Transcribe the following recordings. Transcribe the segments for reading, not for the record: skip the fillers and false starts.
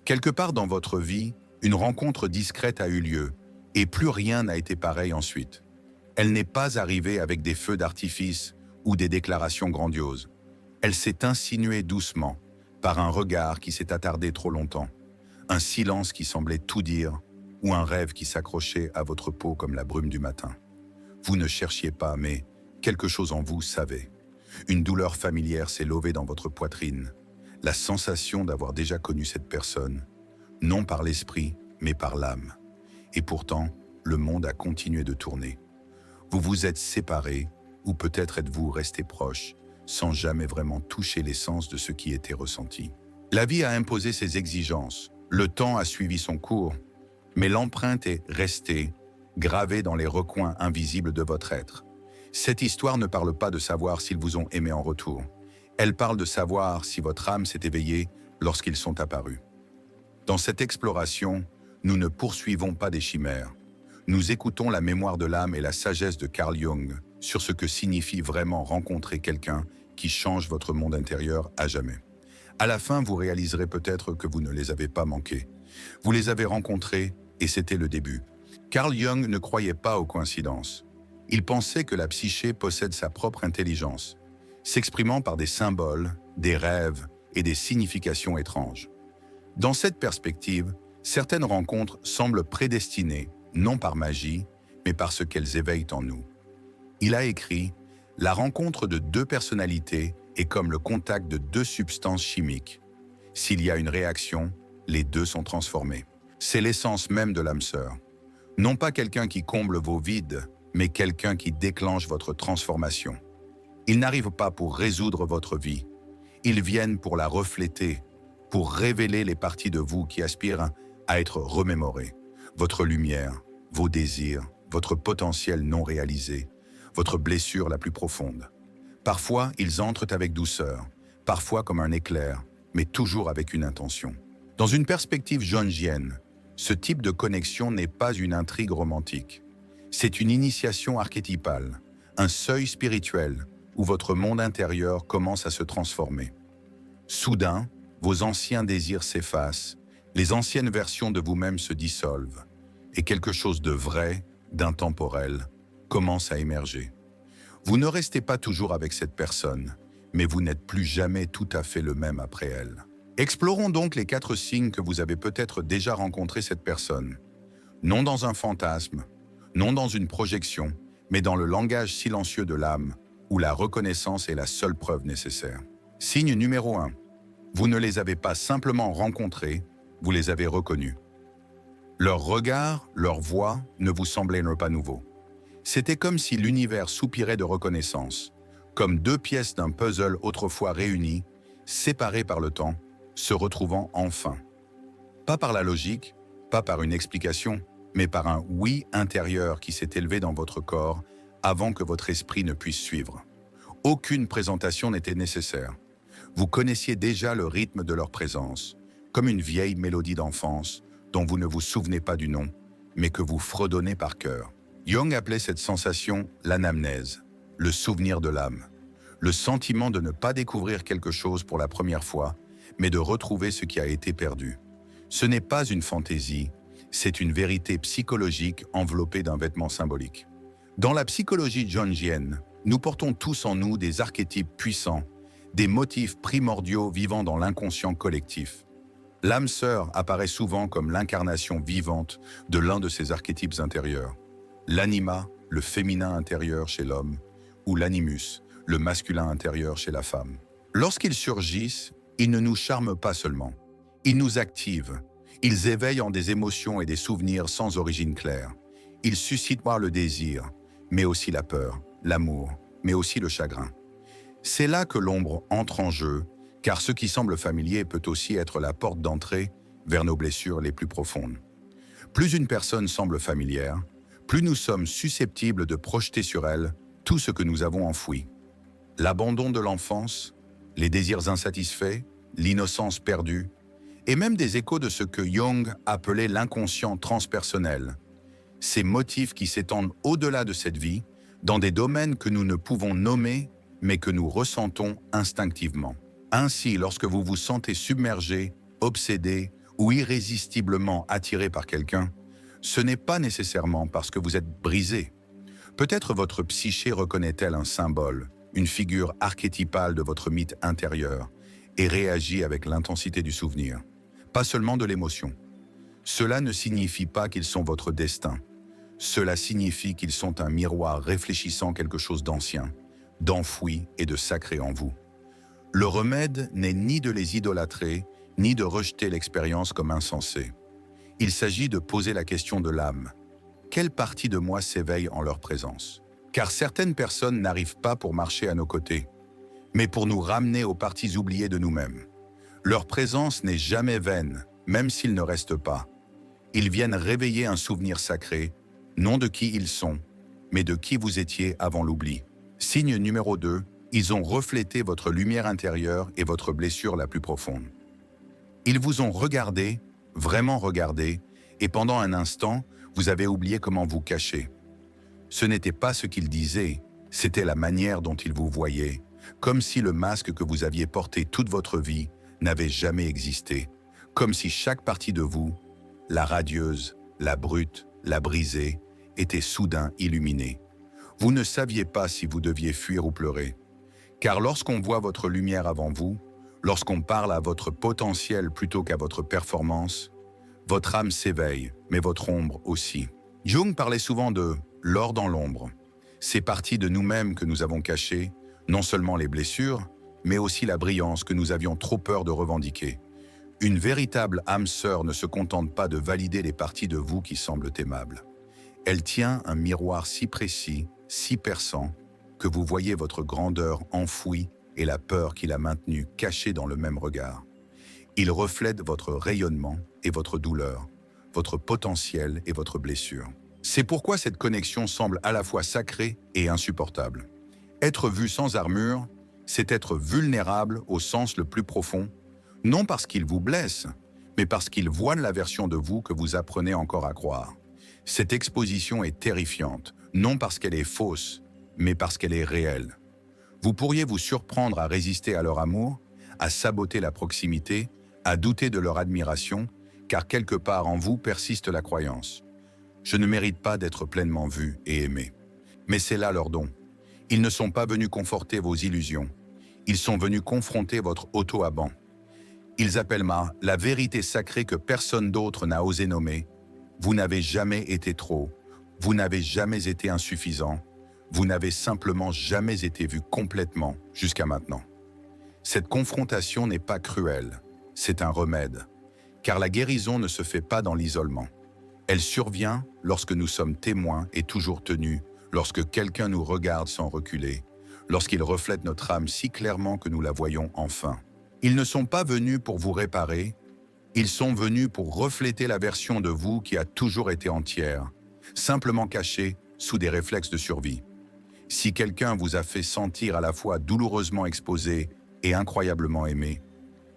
Quelque part dans votre vie, une rencontre discrète a eu lieu, et plus rien n'a été pareil ensuite. Elle n'est pas arrivée avec des feux d'artifice ou des déclarations grandioses. Elle s'est insinuée doucement, par un regard qui s'est attardé trop longtemps, un silence qui semblait tout dire, ou un rêve qui s'accrochait à votre peau comme la brume du matin. Vous ne cherchiez pas, mais quelque chose en vous savait. Une douleur familière s'est levée dans votre poitrine, la sensation d'avoir déjà connu cette personne, non par l'esprit, mais par l'âme. Et pourtant, le monde a continué de tourner. Vous vous êtes séparés, ou peut-être êtes-vous restés proches, sans jamais vraiment toucher l'essence de ce qui était ressenti. La vie a imposé ses exigences, le temps a suivi son cours, mais l'empreinte est restée, gravée dans les recoins invisibles de votre être. Cette histoire ne parle pas de savoir s'ils vous ont aimé en retour. Elle parle de savoir si votre âme s'est éveillée lorsqu'ils sont apparus. Dans cette exploration, nous ne poursuivons pas des chimères. Nous écoutons la mémoire de l'âme et la sagesse de Carl Jung sur ce que signifie vraiment rencontrer quelqu'un qui change votre monde intérieur à jamais. À la fin, vous réaliserez peut-être que vous ne les avez pas manqués. Vous les avez rencontrés et c'était le début. Carl Jung ne croyait pas aux coïncidences. Il pensait que la psyché possède sa propre intelligence, s'exprimant par des symboles, des rêves et des significations étranges. Dans cette perspective, certaines rencontres semblent prédestinées, non par magie, mais par ce qu'elles éveillent en nous. Il a écrit « La rencontre de deux personnalités est comme le contact de deux substances chimiques. S'il y a une réaction, les deux sont transformés. C'est l'essence même de l'âme sœur. Non pas quelqu'un qui comble vos vides, mais quelqu'un qui déclenche votre transformation. Ils n'arrivent pas pour résoudre votre vie. Ils viennent pour la refléter, pour révéler les parties de vous qui aspirent à être remémorées. Votre lumière, vos désirs, votre potentiel non réalisé, votre blessure la plus profonde. Parfois, ils entrent avec douceur, parfois comme un éclair, mais toujours avec une intention. Dans une perspective jungienne, ce type de connexion n'est pas une intrigue romantique. C'est une initiation archétypale, un seuil spirituel où votre monde intérieur commence à se transformer. Soudain, vos anciens désirs s'effacent, les anciennes versions de vous-même se dissolvent, et quelque chose de vrai, d'intemporel, commence à émerger. Vous ne restez pas toujours avec cette personne, mais vous n'êtes plus jamais tout à fait le même après elle. Explorons donc les 4 signes que vous avez peut-être déjà rencontré cette personne. Non dans un fantasme, non dans une projection, mais dans le langage silencieux de l'âme, où la reconnaissance est la seule preuve nécessaire. Signe numéro 1. Vous ne les avez pas simplement rencontrés, vous les avez reconnus. Leur regard, leur voix ne vous semblaient pas nouveaux. C'était comme si l'univers soupirait de reconnaissance, comme 2 pièces d'un puzzle autrefois réunies, séparées par le temps, se retrouvant enfin. Pas par la logique, pas par une explication, mais par un oui intérieur qui s'est élevé dans votre corps avant que votre esprit ne puisse suivre. Aucune présentation n'était nécessaire. Vous connaissiez déjà le rythme de leur présence, comme une vieille mélodie d'enfance dont vous ne vous souvenez pas du nom, mais que vous fredonnez par cœur. Jung appelait cette sensation l'anamnèse, le souvenir de l'âme, le sentiment de ne pas découvrir quelque chose pour la première fois, mais de retrouver ce qui a été perdu. Ce n'est pas une fantaisie, c'est une vérité psychologique enveloppée d'un vêtement symbolique. Dans la psychologie jungienne, nous portons tous en nous des archétypes puissants, des motifs primordiaux vivant dans l'inconscient collectif. L'âme sœur apparaît souvent comme l'incarnation vivante de l'un de ces archétypes intérieurs. L'anima, le féminin intérieur chez l'homme, ou l'animus, le masculin intérieur chez la femme. Lorsqu'ils surgissent, ils ne nous charment pas seulement. Ils nous activent. Ils éveillent en des émotions et des souvenirs sans origine claire. Ils suscitent le désir, mais aussi la peur, l'amour, mais aussi le chagrin. C'est là que l'ombre entre en jeu, car ce qui semble familier peut aussi être la porte d'entrée vers nos blessures les plus profondes. Plus une personne semble familière, plus nous sommes susceptibles de projeter sur elle tout ce que nous avons enfoui. L'abandon de l'enfance, les désirs insatisfaits, l'innocence perdue, et même des échos de ce que Jung appelait l'inconscient transpersonnel. Ces motifs qui s'étendent au-delà de cette vie, dans des domaines que nous ne pouvons nommer, mais que nous ressentons instinctivement. Ainsi, lorsque vous vous sentez submergé, obsédé ou irrésistiblement attiré par quelqu'un, ce n'est pas nécessairement parce que vous êtes brisé. Peut-être votre psyché reconnaît-elle un symbole, une figure archétypale de votre mythe intérieur, et réagit avec l'intensité du souvenir, pas seulement de l'émotion. Cela ne signifie pas qu'ils sont votre destin. Cela signifie qu'ils sont un miroir réfléchissant quelque chose d'ancien, d'enfoui et de sacré en vous. Le remède n'est ni de les idolâtrer, ni de rejeter l'expérience comme insensée. Il s'agit de poser la question de l'âme. Quelle partie de moi s'éveille en leur présence? Car certaines personnes n'arrivent pas pour marcher à nos côtés, mais pour nous ramener aux parties oubliées de nous-mêmes. Leur présence n'est jamais vaine, même s'ils ne restent pas. Ils viennent réveiller un souvenir sacré, non de qui ils sont, mais de qui vous étiez avant l'oubli. Signe numéro 2, ils ont reflété votre lumière intérieure et votre blessure la plus profonde. Ils vous ont regardé, vraiment regardé, et pendant un instant, vous avez oublié comment vous cacher. Ce n'était pas ce qu'ils disaient, c'était la manière dont ils vous voyaient, comme si le masque que vous aviez porté toute votre vie n'avait jamais existé, comme si chaque partie de vous, la radieuse, la brute, la brisée, était soudain illuminée. Vous ne saviez pas si vous deviez fuir ou pleurer. Car lorsqu'on voit votre lumière avant vous, lorsqu'on parle à votre potentiel plutôt qu'à votre performance, votre âme s'éveille, mais votre ombre aussi. Jung parlait souvent de « l'or dans l'ombre ». Ces parties de nous-mêmes que nous avons cachées, non seulement les blessures, mais aussi la brillance que nous avions trop peur de revendiquer. Une véritable âme sœur ne se contente pas de valider les parties de vous qui semblent aimables. Elle tient un miroir si précis, si perçant, que vous voyez votre grandeur enfouie et la peur qui l'a maintenue cachée dans le même regard. Il reflète votre rayonnement et votre douleur, votre potentiel et votre blessure. C'est pourquoi cette connexion semble à la fois sacrée et insupportable. Être vu sans armure, c'est être vulnérable au sens le plus profond, non parce qu'il vous blesse, mais parce qu'il voile la version de vous que vous apprenez encore à croire. Cette exposition est terrifiante, non parce qu'elle est fausse, mais parce qu'elle est réelle. Vous pourriez vous surprendre à résister à leur amour, à saboter la proximité, à douter de leur admiration, car quelque part en vous persiste la croyance. Je ne mérite pas d'être pleinement vu et aimé. Mais c'est là leur don. Ils ne sont pas venus conforter vos illusions. Ils sont venus confronter votre auto-aban. Ils appellent la vérité sacrée que personne d'autre n'a osé nommer. Vous n'avez jamais été trop. Vous n'avez jamais été insuffisant. Vous n'avez simplement jamais été vu complètement jusqu'à maintenant. Cette confrontation n'est pas cruelle, c'est un remède, car la guérison ne se fait pas dans l'isolement. Elle survient lorsque nous sommes témoins et toujours tenus, lorsque quelqu'un nous regarde sans reculer, lorsqu'il reflète notre âme si clairement que nous la voyons enfin. Ils ne sont pas venus pour vous réparer, ils sont venus pour refléter la version de vous qui a toujours été entière, simplement cachée sous des réflexes de survie. Si quelqu'un vous a fait sentir à la fois douloureusement exposé et incroyablement aimé,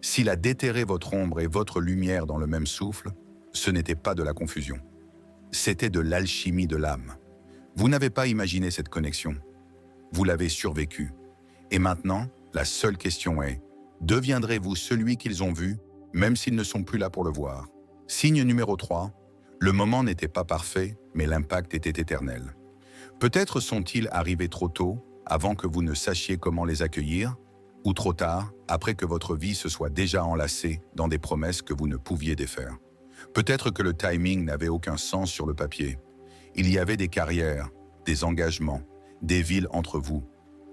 s'il a déterré votre ombre et votre lumière dans le même souffle, ce n'était pas de la confusion. C'était de l'alchimie de l'âme. Vous n'avez pas imaginé cette connexion. Vous l'avez survécue. Et maintenant, la seule question est, deviendrez-vous celui qu'ils ont vu, même s'ils ne sont plus là pour le voir? Signe numéro 3, le moment n'était pas parfait, mais l'impact était éternel. Peut-être sont-ils arrivés trop tôt, avant que vous ne sachiez comment les accueillir, ou trop tard, après que votre vie se soit déjà enlacée dans des promesses que vous ne pouviez défaire. Peut-être que le timing n'avait aucun sens sur le papier. Il y avait des carrières, des engagements, des villes entre vous.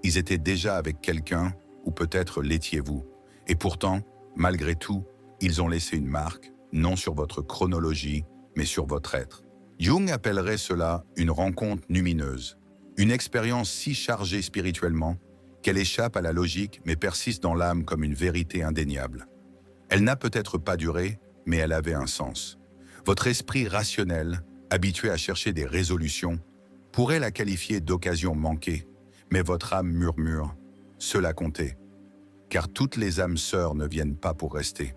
Ils étaient déjà avec quelqu'un, ou peut-être l'étiez-vous. Et pourtant, malgré tout, ils ont laissé une marque, non sur votre chronologie, mais sur votre être. Jung appellerait cela une rencontre lumineuse, une expérience si chargée spirituellement qu'elle échappe à la logique mais persiste dans l'âme comme une vérité indéniable. Elle n'a peut-être pas duré, mais elle avait un sens. Votre esprit rationnel, habitué à chercher des résolutions, pourrait la qualifier d'occasion manquée, mais votre âme murmure « cela comptait ». Car toutes les âmes sœurs ne viennent pas pour rester.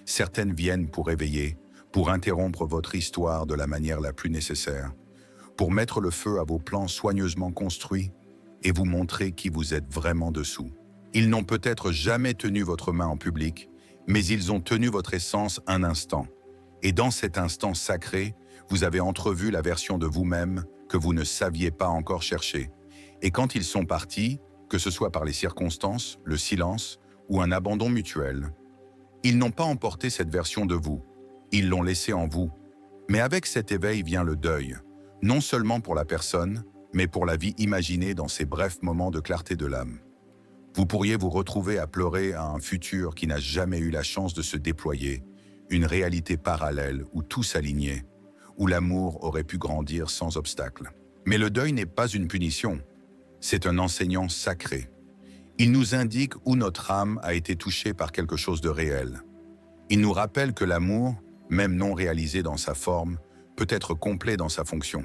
Certaines viennent pour éveiller, pour interrompre votre histoire de la manière la plus nécessaire, pour mettre le feu à vos plans soigneusement construits et vous montrer qui vous êtes vraiment dessous. Ils n'ont peut-être jamais tenu votre main en public, Mais ils ont tenu votre essence un instant. Et dans cet instant sacré, vous avez entrevu la version de vous-même que vous ne saviez pas encore chercher. Et quand ils sont partis, que ce soit par les circonstances, le silence ou un abandon mutuel, ils n'ont pas emporté cette version de vous. Ils l'ont laissée en vous. Mais avec cet éveil vient le deuil, non seulement pour la personne, mais pour la vie imaginée dans ces brefs moments de clarté de l'âme. Vous pourriez vous retrouver à pleurer à un futur qui n'a jamais eu la chance de se déployer, une réalité parallèle où tout s'alignait, où l'amour aurait pu grandir sans obstacle. Mais le deuil n'est pas une punition, c'est un enseignant sacré. Il nous indique où notre âme a été touchée par quelque chose de réel. Il nous rappelle que l'amour, même non réalisé dans sa forme, peut être complet dans sa fonction.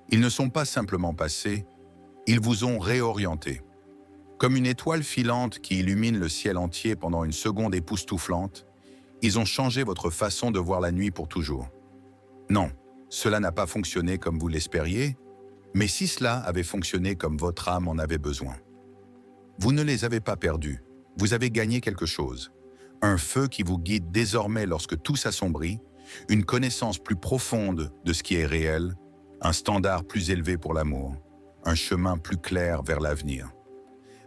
Ils ne sont pas simplement passés, ils vous ont réorienté. Comme une étoile filante qui illumine le ciel entier pendant une seconde époustouflante, ils ont changé votre façon de voir la nuit pour toujours. Non, cela n'a pas fonctionné comme vous l'espériez, mais si cela avait fonctionné comme votre âme en avait besoin. Vous ne les avez pas perdus, vous avez gagné quelque chose. Un feu qui vous guide désormais lorsque tout s'assombrit, une connaissance plus profonde de ce qui est réel, un standard plus élevé pour l'amour, un chemin plus clair vers l'avenir.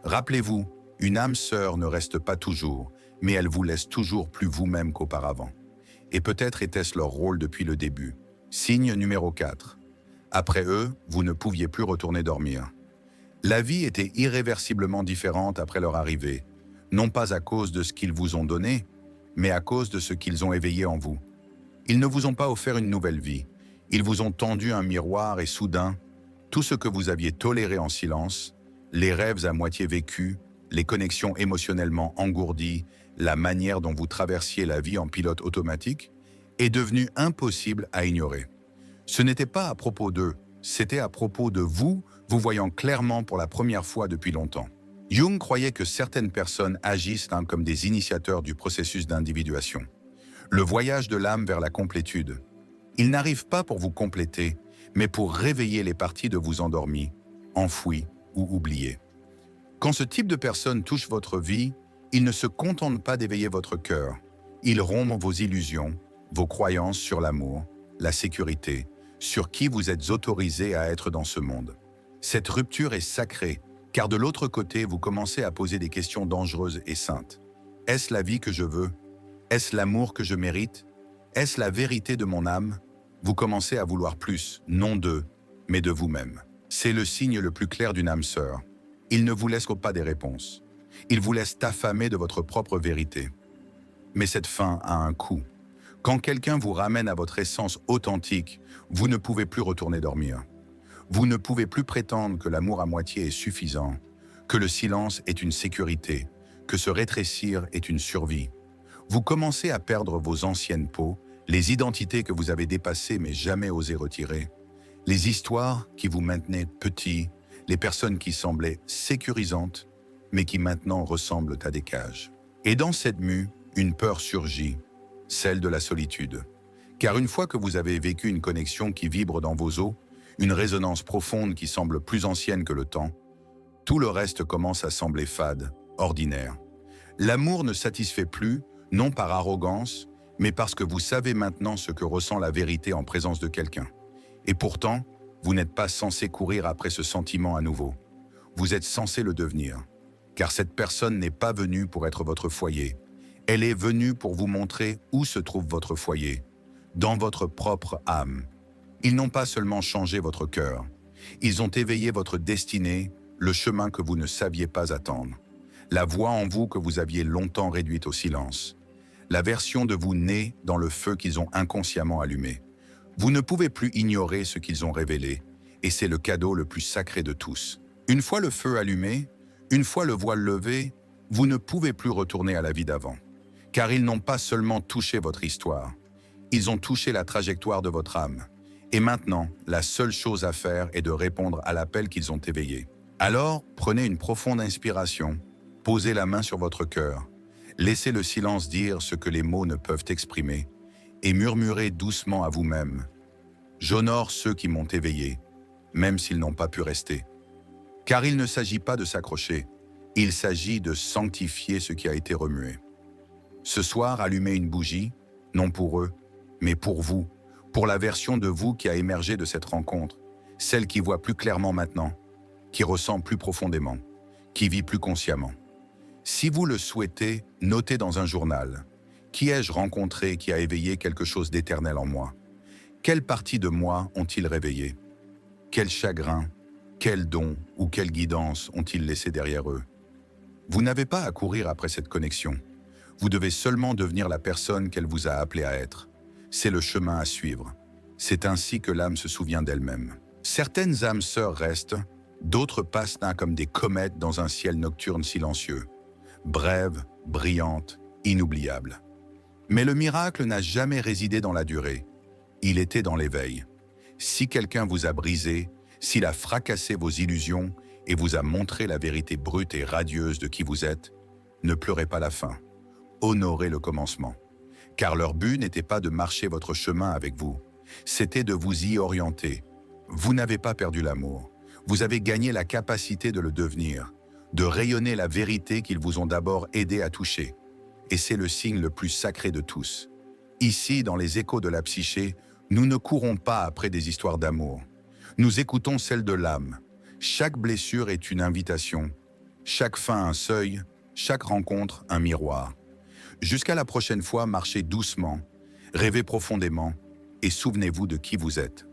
Rappelez-vous, une âme sœur ne reste pas toujours, mais elle vous laisse toujours plus vous-même qu'auparavant. Et peut-être était-ce leur rôle depuis le début. Signe numéro 4. Après eux, vous ne pouviez plus retourner dormir. La vie était irréversiblement différente après leur arrivée, non pas à cause de ce qu'ils vous ont donné, mais à cause de ce qu'ils ont éveillé en vous. Ils ne vous ont pas offert une nouvelle vie, ils vous ont tendu un miroir et soudain, tout ce que vous aviez toléré en silence, les rêves à moitié vécus, les connexions émotionnellement engourdies, la manière dont vous traversiez la vie en pilote automatique, est devenu impossible à ignorer. Ce n'était pas à propos d'eux, c'était à propos de vous, vous voyant clairement pour la première fois depuis longtemps. Jung croyait que certaines personnes agissent comme des initiateurs du processus d'individuation. Le voyage de l'âme vers la complétude. Il n'arrive pas pour vous compléter, mais pour réveiller les parties de vous endormies, enfouies ou oubliées. Quand ce type de personne touche votre vie, il ne se contente pas d'éveiller votre cœur. Il rompt vos illusions, vos croyances sur l'amour, la sécurité, sur qui vous êtes autorisé à être dans ce monde. Cette rupture est sacrée, car de l'autre côté, vous commencez à poser des questions dangereuses et saintes. Est-ce la vie que je veux? Est-ce l'amour que je mérite? Est-ce la vérité de mon âme? Vous commencez à vouloir plus, non d'eux, mais de vous-même. C'est le signe le plus clair d'une âme sœur. Il ne vous laisse pas des réponses. Il vous laisse affamer de votre propre vérité. Mais cette fin a un coût. Quand quelqu'un vous ramène à votre essence authentique, vous ne pouvez plus retourner dormir. Vous ne pouvez plus prétendre que l'amour à moitié est suffisant, que le silence est une sécurité, que se rétrécir est une survie. Vous commencez à perdre vos anciennes peaux, les identités que vous avez dépassées mais jamais osé retirer, les histoires qui vous maintenaient petits, les personnes qui semblaient sécurisantes, mais qui maintenant ressemblent à des cages. Et dans cette mue, une peur surgit, celle de la solitude. Car une fois que vous avez vécu une connexion qui vibre dans vos os, une résonance profonde qui semble plus ancienne que le temps, tout le reste commence à sembler fade, ordinaire. L'amour ne satisfait plus, non par arrogance, mais parce que vous savez maintenant ce que ressent la vérité en présence de quelqu'un. Et pourtant, vous n'êtes pas censé courir après ce sentiment à nouveau. Vous êtes censé le devenir. Car cette personne n'est pas venue pour être votre foyer. Elle est venue pour vous montrer où se trouve votre foyer, dans votre propre âme. Ils n'ont pas seulement changé votre cœur, ils ont éveillé votre destinée, le chemin que vous ne saviez pas attendre, la voix en vous que vous aviez longtemps réduite au silence, la version de vous née dans le feu qu'ils ont inconsciemment allumé. Vous ne pouvez plus ignorer ce qu'ils ont révélé, et c'est le cadeau le plus sacré de tous. Une fois le feu allumé, une fois le voile levé, vous ne pouvez plus retourner à la vie d'avant. Car ils n'ont pas seulement touché votre histoire, ils ont touché la trajectoire de votre âme. Et maintenant, la seule chose à faire est de répondre à l'appel qu'ils ont éveillé. Alors, prenez une profonde inspiration, posez la main sur votre cœur, laissez le silence dire ce que les mots ne peuvent exprimer, et murmurez doucement à vous-même. J'honore ceux qui m'ont éveillé, même s'ils n'ont pas pu rester. Car il ne s'agit pas de s'accrocher, il s'agit de sanctifier ce qui a été remué. Ce soir, allumez une bougie, non pour eux, mais pour vous, pour la version de vous qui a émergé de cette rencontre, celle qui voit plus clairement maintenant, qui ressent plus profondément, qui vit plus consciemment. Si vous le souhaitez, notez dans un journal. Qui ai-je rencontré qui a éveillé quelque chose d'éternel en moi? Quelle partie de moi ont-ils réveillé? Quel chagrin, quel don ou quelle guidance ont-ils laissé derrière eux? Vous n'avez pas à courir après cette connexion. Vous devez seulement devenir la personne qu'elle vous a appelé à être. C'est le chemin à suivre. C'est ainsi que l'âme se souvient d'elle-même. Certaines âmes sœurs restent, d'autres passent là comme des comètes dans un ciel nocturne silencieux. Brèves, brillantes, inoubliables. Mais le miracle n'a jamais résidé dans la durée. Il était dans l'éveil. Si quelqu'un vous a brisé, s'il a fracassé vos illusions et vous a montré la vérité brute et radieuse de qui vous êtes, ne pleurez pas la fin. Honorez le commencement. Car leur but n'était pas de marcher votre chemin avec vous, c'était de vous y orienter. Vous n'avez pas perdu l'amour. Vous avez gagné la capacité de le devenir, de rayonner la vérité qu'ils vous ont d'abord aidé à toucher. Et c'est le signe le plus sacré de tous. Ici, dans les échos de la psyché, nous ne courons pas après des histoires d'amour. Nous écoutons celles de l'âme. Chaque blessure est une invitation, chaque fin un seuil, chaque rencontre un miroir. Jusqu'à la prochaine fois, marchez doucement, rêvez profondément et souvenez-vous de qui vous êtes.